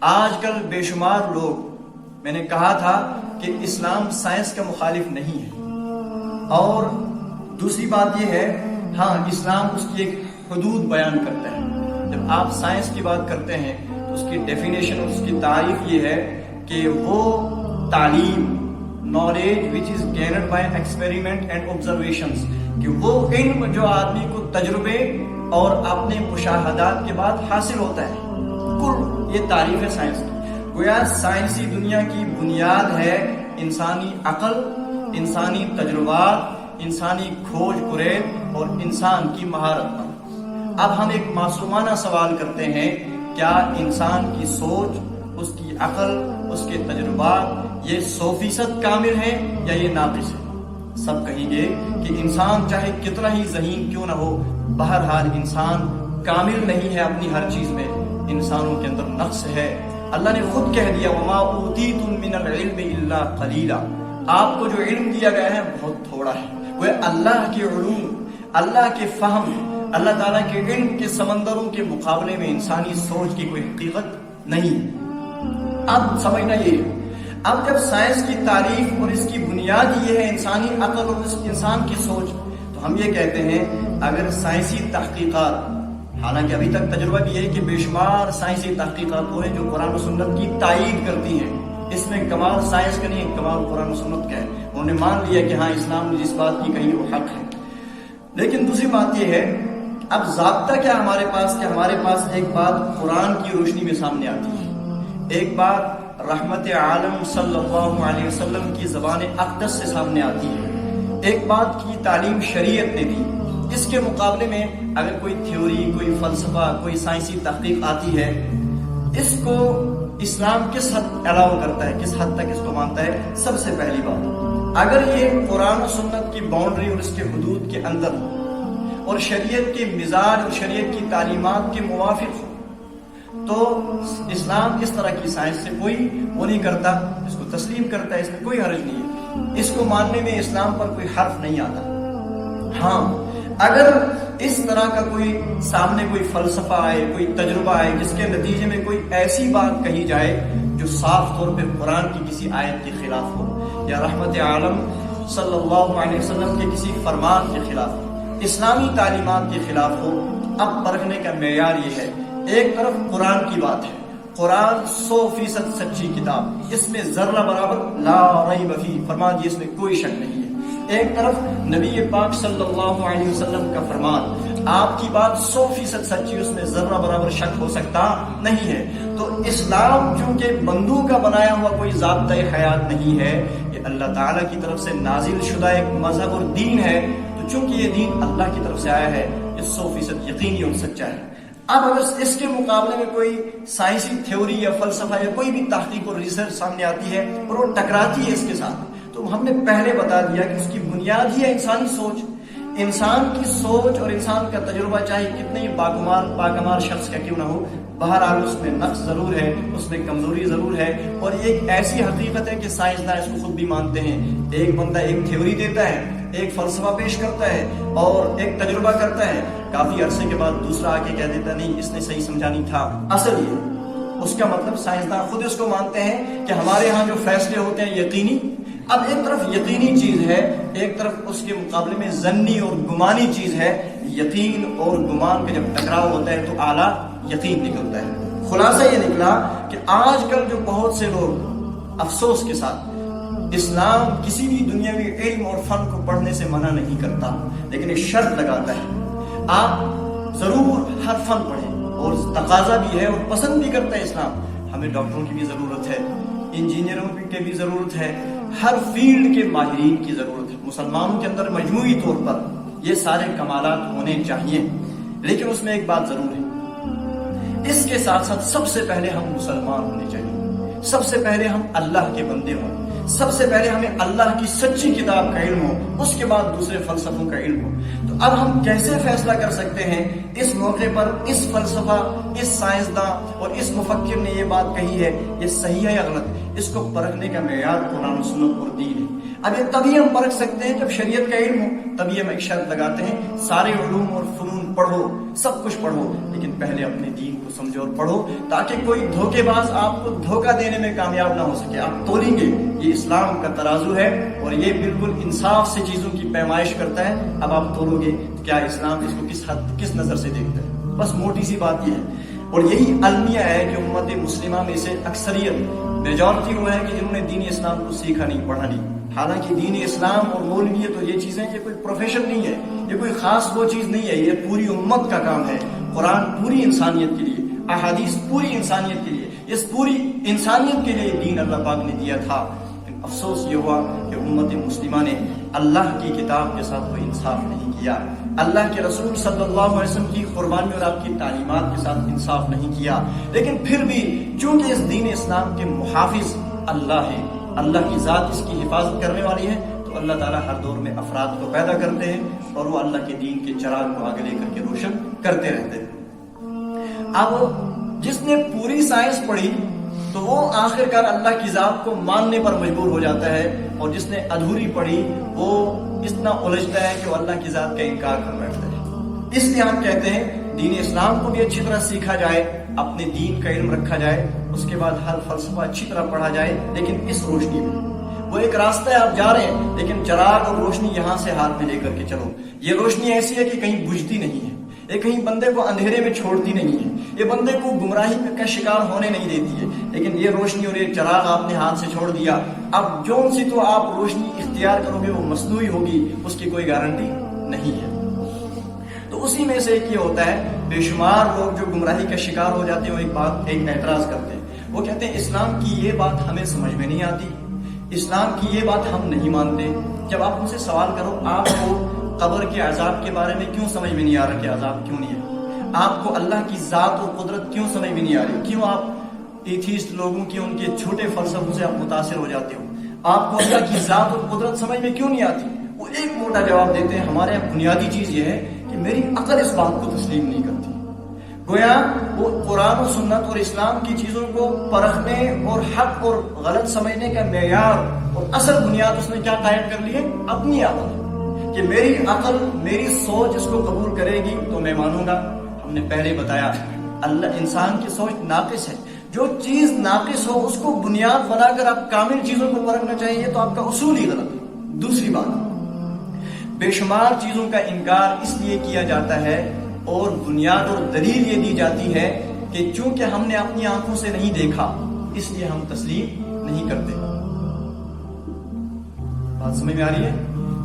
آج کل بے شمار لوگ، میں نے کہا تھا کہ اسلام سائنس کا مخالف نہیں ہے، اور دوسری بات یہ ہے ہاں اسلام اس کی ایک حدود بیان کرتا ہے۔ جب آپ سائنس کی بات کرتے ہیں تو اس کی ڈیفینیشن اور اس کی تعریف یہ ہے کہ وہ تعلیم، knowledge which is gained by experiment and observations، کہ وہ علم جو آدمی کو تجربے اور اپنے مشاہدات کے بعد حاصل ہوتا ہے، کل یہ تعریف ہے سائنس کی۔ گویا سائنسی دنیا کی بنیاد ہے انسانی عقل، انسانی تجربات، انسانی کھوج کریب اور انسان کی مہارت پر۔ اب ہم ایک معصومانہ سوال کرتے ہیں، کیا انسان کی سوچ، اس کی عقل، اس کے تجربات یہ 100% کامل ہے یا یہ ناقص ہے؟ سب کہیں گے کہ انسان چاہے کتنا ہی ذہین کیوں نہ ہو، بہرحال انسان کامل نہیں ہے اپنی ہر چیز میں، انسانوں کے اندر نقص ہے۔ اللہ نے خود کہہ دیا وَمَا أُوتِيتُم مِّنَ الْعِلْمِ إِلَّا قَلِيلًا، آپ کو جو علم دیا گیا ہے بہت تھوڑا ہے۔ وہ اللہ کے علوم، اللہ کے فہم، اللہ تعالیٰ کے علم کے سمندروں کے مقابلے میں انسانی سوچ کی کوئی حقیقت نہیں۔ اب سمجھنا یہ، اب جب سائنس کی تعریف اور اس کی بنیاد یہ ہے انسانی عقل اور اس انسان کی سوچ، تو ہم یہ کہتے ہیں اگر سائنسی تحقیقات، حالانکہ ابھی تک تجربہ بھی ہے کہ بے شمار سائنسی تحقیقات وہ ہیں جو قرآن و سنت کی تائید کرتی ہیں، اس میں کمال سائنس کا نہیں، کمال قرآن و سنت کا ہے، انہوں نے مان لیا کہ ہاں اسلام نے جس بات کی کہی وہ حق ہے۔ لیکن دوسری بات یہ ہے، اب ضابطہ کیا ہمارے پاس، کہ ہمارے پاس ایک بات قرآن کی روشنی میں سامنے آتی ہے، ایک بات رحمت عالم صلی اللہ علیہ وسلم کی زبان اقدس سے سامنے آتی ہے، ایک بات کی تعلیم شریعت نے دی۔ اس کے مقابلے میں اگر کوئی تھیوری، کوئی فلسفہ، کوئی سائنسی تحقیق آتی ہے، اس کو اسلام کس حد الاؤ کرتا ہے، کس حد تک اس کو مانتا ہے؟ سب سے پہلی بات، اگر یہ قرآن و سنت کی باؤنڈری اور اس کے حدود کے اندر ہو اور شریعت کے مزاج اور شریعت کی تعلیمات کے موافق ہو، تو اسلام اس طرح کی سائنس سے کوئی وہ نہیں کرتا، اس کو تسلیم کرتا ہے، اس میں کوئی حرج نہیں ہے، اس کو ماننے میں اسلام پر کوئی حرف نہیں آتا۔ ہاں اگر اس طرح کا کوئی سامنے کوئی فلسفہ آئے، کوئی تجربہ آئے جس کے نتیجے میں کوئی ایسی بات کہی جائے جو صاف طور پہ قرآن کی کسی آیت کے خلاف ہو یا رحمت عالم صلی اللہ علیہ وسلم کے کسی فرمان کے خلاف ہو، اسلامی تعلیمات کے خلاف ہو، اب پرکھنے کا معیار یہ ہے، ایک طرف قرآن کی بات ہے، قرآن 100% سچی کتاب، اس میں ذرہ برابر لا ریب فیہ، فرما دیے اس میں کوئی شک نہیں ہے۔ ایک طرف نبی پاک صلی اللہ علیہ وسلم کا فرمان، آپ کی بات 100% سچی، اس میں ذرہ برابر شک ہو سکتا نہیں ہے۔ تو اسلام چونکہ بندوں کا بنایا ہوا کوئی ضابطۂ حیات نہیں ہے، یہ اللہ تعالیٰ کی طرف سے نازل شدہ ایک مذہب اور دین ہے، تو چونکہ یہ دین اللہ کی طرف سے آیا ہے، یہ 100% یقینی اور سچا ہے۔ اب اگر اس کے مقابلے میں کوئی سائنسی تھیوری یا فلسفہ یا کوئی بھی تحقیق اور ریسرچ سامنے آتی ہے اور وہ ٹکراتی ہے اس کے ساتھ، تو ہم نے پہلے بتا دیا کہ اس کی بنیاد ہی ہے انسانی سوچ۔ انسان کی سوچ اور انسان کا تجربہ چاہے کتنے ہی باکمال شخص کا کیوں نہ ہو، بہرحال اس میں نقص ضرور ہے، اس میں کمزوری ضرور ہے، اور یہ ایک ایسی حقیقت ہے کہ سائنسداں اس کو خود بھی مانتے ہیں۔ ایک بندہ ایک تھیوری دیتا ہے، ایک فلسفہ پیش کرتا ہے اور ایک تجربہ کرتا ہے، کافی عرصے کے بعد دوسرا آ کے کہہ دیتا نہیں اس نے صحیح سمجھا نہیں تھا۔ اصل یہ اس کا مطلب سائنسداں خود اس کو مانتے ہیں کہ ہمارے ہاں جو فیصلے ہوتے ہیں یقینی، اب ایک طرف یقینی چیز ہے، ایک طرف اس کے مقابلے میں ظنی اور گمانی چیز ہے۔ یقین اور گمان کا جب ٹکراؤ ہوتا ہے تو اعلیٰ یقین نکلتا ہے۔ خلاصہ یہ نکلا کہ آج کل جو بہت سے لوگ افسوس کے ساتھ، اسلام کسی بھی دنیاوی علم اور فن کو پڑھنے سے منع نہیں کرتا، لیکن ایک شرط لگاتا ہے، آپ ضرور ہر فن پڑھیں، اور تقاضا بھی ہے اور پسند بھی کرتا ہے اسلام۔ ہمیں ڈاکٹروں کی بھی ضرورت ہے، انجینئروں کی بھی ضرورت ہے، ہر فیلڈ کے ماہرین کی ضرورت ہے۔ مسلمانوں کے اندر مجموعی طور پر یہ سارے کمالات ہونے چاہیے، لیکن اس میں ایک بات ضرور ہے، اس کے ساتھ ساتھ سب سے پہلے ہم مسلمان ہونے چاہیے، سب سے پہلے ہم اللہ کے بندے ہوں، سب سے پہلے ہمیں اللہ کی سچی کتاب کا علم ہو، اس کے بعد دوسرے فلسفوں کا علم ہو۔ تو اب ہم کیسے فیصلہ کر سکتے ہیں اس موقع پر اس فلسفہ، اس سائنسداں اور اس مفکر نے یہ بات کہی ہے، یہ صحیح ہے یا غلط؟ اس کو پرکھنے کا معیار قرآن و سنت اور دین ہے۔ اب یہ تبھی ہم پرکھ سکتے ہیں جب شریعت کا علم ہو، تبھی ہم ایک شرط لگاتے ہیں، سارے علوم اور فنون پڑھو، سب کچھ پڑھو، لیکن پہلے اپنے دین کو سمجھو اور پڑھو، تاکہ کوئی دھوکے باز آپ کو دھوکہ دینے میں کامیاب نہ ہو سکے۔ آپ تولیں گے، یہ اسلام کا ترازو ہے اور یہ بالکل انصاف سے چیزوں کی پیمائش کرتا ہے۔ اب آپ تولو گے کیا اسلام اس کو کس نظر سے دیکھتا ہے، بس موٹی سی بات یہ ہے۔ اور یہی المیہ ہے کہ امت مسلمہ میں سے اکثریت، میجورٹی وہ ہے کہ جنہوں نے دین اسلام کو سیکھا نہیں، پڑھا نہیں۔ حالانکہ دین اسلام اور مولویت اور یہ چیزیں یہ کوئی پروفیشن نہیں ہے، یہ کوئی خاص وہ چیز نہیں ہے، یہ پوری امت کا کام ہے۔ قرآن پوری انسانیت کے لیے، احادیث پوری انسانیت کے لیے، اس پوری انسانیت کے لیے دین اللہ پاک نے دیا تھا۔ افسوس یہ ہوا کہ امت مسلمہ نے اللہ کی کتاب کے ساتھ کوئی انصاف نہیں کیا، اللہ کے رسول صلی اللہ علیہ وسلم کی قربانی اور آپ کی تعلیمات کے ساتھ انصاف نہیں کیا۔ لیکن پھر بھی چونکہ اس دین اسلام کے محافظ اللہ ہے، اللہ کی ذات اس کی حفاظت کرنے والی ہے، تو اللہ تعالیٰ ہر دور میں افراد کو پیدا کرتے ہیں اور وہ اللہ کے دین کے چراغ کو آگے لے کر کے روشن کرتے رہتے ہیں۔ اب جس نے پوری سائنس پڑھی تو وہ آخر کار اللہ کی ذات کو ماننے پر مجبور ہو جاتا ہے، اور جس نے ادھوری پڑھی وہ اتنا الجھتا ہے کہ وہ اللہ کی ذات کا انکار کر بیٹھتا ہے۔ اس لیے ہم کہتے ہیں دین اسلام کو بھی اچھی طرح سیکھا جائے، اپنے دین کا علم رکھا جائے، اس کے بعد ہر فلسفہ اچھی طرح پڑھا جائے، لیکن اس روشنی میں۔ وہ ایک راستہ ہے، آپ جا رہے ہیں لیکن چراغ اور روشنی یہاں سے ہاتھ میں لے کر کے چلو۔ یہ روشنی ایسی ہے کہ کہیں بجھتی نہیں ہے، یہ کہیں بندے کو اندھیرے میں چھوڑتی نہیں ہے، یہ بندے کو گمراہی کا شکار ہونے نہیں دیتی ہے۔ لیکن یہ روشنی اور یہ چراغ آپ نے ہاتھ سے چھوڑ دیا، اب جون سی تو آپ روشنی اختیار کرو گے وہ مصنوعی ہوگی، اس کی کوئی گارنٹی نہیں ہے۔ تو اسی میں سے ایک یہ ہوتا ہے، بے شمار لوگ جو گمراہی کا شکار ہو جاتے ہیں وہ ایک اعتراض کرتے ہیں، وہ کہتے ہیں اسلام کی یہ بات ہمیں سمجھ میں نہیں آتی، اسلام کی یہ بات ہم نہیں مانتے۔ جب آپ ان سے سوال کرو آپ کو قبر کے عذاب کے بارے میں کیوں سمجھ میں نہیں آ رہا کہ عذاب کیوں نہیں ہے، آپ کو اللہ کی ذات اور قدرت کیوں سمجھ میں نہیں آ رہی، کیوں آپ ایتھیسٹ لوگوں کی ان کے چھوٹے فلسفوں سے آپ متاثر ہو جاتے ہو، آپ کو اللہ کی ذات اور قدرت سمجھ میں کیوں نہیں آتی؟ وہ ایک موٹا جواب دیتے ہیں، ہمارے یہاں بنیادی چیز یہ ہے کہ میری عقل اس بات کو تسلیم نہیں کرتی۔ گویا وہ قرآن و سنت اور اسلام کی چیزوں کو پرکھنے اور حق اور غلط سمجھنے کا معیار اور اصل بنیاد اس نے کیا قائم کر لی ہے؟ اپنی عقل، کہ میری عقل میری سوچ اس کو قبول کرے گی تو میں مانوں گا۔ ہم نے پہلے بتایا اللہ انسان کی سوچ ناقص ہے، جو چیز ناقص ہو اس کو بنیاد بنا کر آپ کامل چیزوں کو پرکھنا چاہیے، تو آپ کا اصول ہی غلط ہے۔ دوسری بات، بے شمار چیزوں کا انکار اس لیے کیا جاتا ہے اور بنیاد اور دلیل یہ دی جاتی ہے کہ چونکہ ہم نے اپنی آنکھوں سے نہیں دیکھا اس لیے ہم تسلیم نہیں کرتے۔ بات سمجھ میں آ رہی ہے؟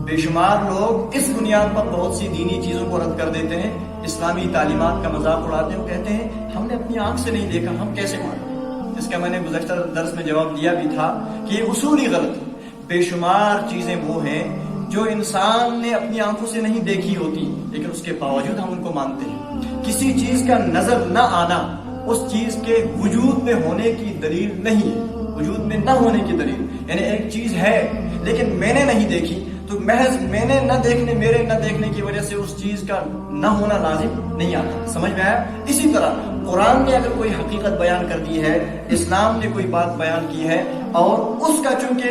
بے شمار لوگ اس بنیاد پر بہت سی دینی چیزوں کو رد کر دیتے ہیں، اسلامی تعلیمات کا مذاق اڑاتے ہیں، وہ کہتے ہیں ہم نے اپنی آنکھ سے نہیں دیکھا، ہم کیسے مانیں؟ اس کا میں نے گزشتہ درس میں جواب دیا بھی تھا کہ یہ اصول ہی غلط ہے۔ بے شمار چیزیں وہ ہیں جو انسان نے اپنی آنکھوں سے نہیں دیکھی ہوتی، لیکن اس کے باوجود ہم ان کو مانتے ہیں۔ کسی چیز کا نظر نہ آنا اس چیز کے وجود میں ہونے کی دلیل نہیں ہے، وجود میں نہ ہونے کی دلیل، یعنی ایک چیز ہے لیکن میں نے نہیں دیکھی، تو محض میں نے نہ دیکھنے، میرے نہ دیکھنے کی وجہ سے اس چیز کا نہ ہونا لازم نہیں آتا۔ سمجھ میں آیا؟ اسی طرح قرآن نے اگر کوئی حقیقت بیان کر دی ہے، اسلام نے کوئی بات بیان کی ہے اور اس کا چونکہ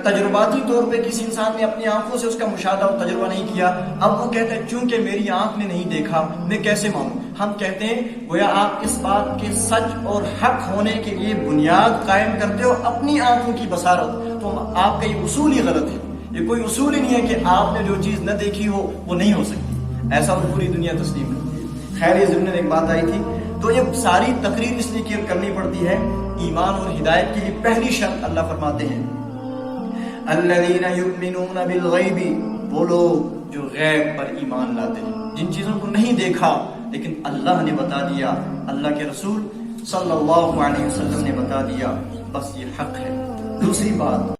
تجرباتی طور پہ کسی انسان نے اپنی آنکھوں سے اس کا مشاہدہ اور تجربہ نہیں کیا، اب وہ کہتے ہیں چونکہ میری آنکھ نے نہیں دیکھا میں کیسے مانوں؟ ہم کہتے ہیں گویا آپ اس بات کے سچ اور حق ہونے کے لیے بنیاد قائم کرتے ہو اپنی آنکھوں کی بصارت، تو آپ کا یہ اصول ہی غلط ہے۔ یہ کوئی اصول ہی نہیں ہے کہ آپ نے جو چیز نہ دیکھی ہو وہ نہیں ہو سکتی، ایسا وہ پوری دنیا تسلیم کرتی ہے۔ خیر یہ ضمن ایک بات آئی تھی، تو یہ ساری تقریر اس لیے کرنی پڑتی ہے، ایمان اور ہدایت کے لیے پہلی شرط اللہ فرماتے ہیں الذین یؤمنون بالغیب، وہ لوگ جو غیب پر ایمان لاتے ہیں، جن چیزوں کو نہیں دیکھا لیکن اللہ نے بتا دیا، اللہ کے رسول صلی اللہ علیہ وسلم نے بتا دیا، بس یہ حق ہے۔ دوسری بات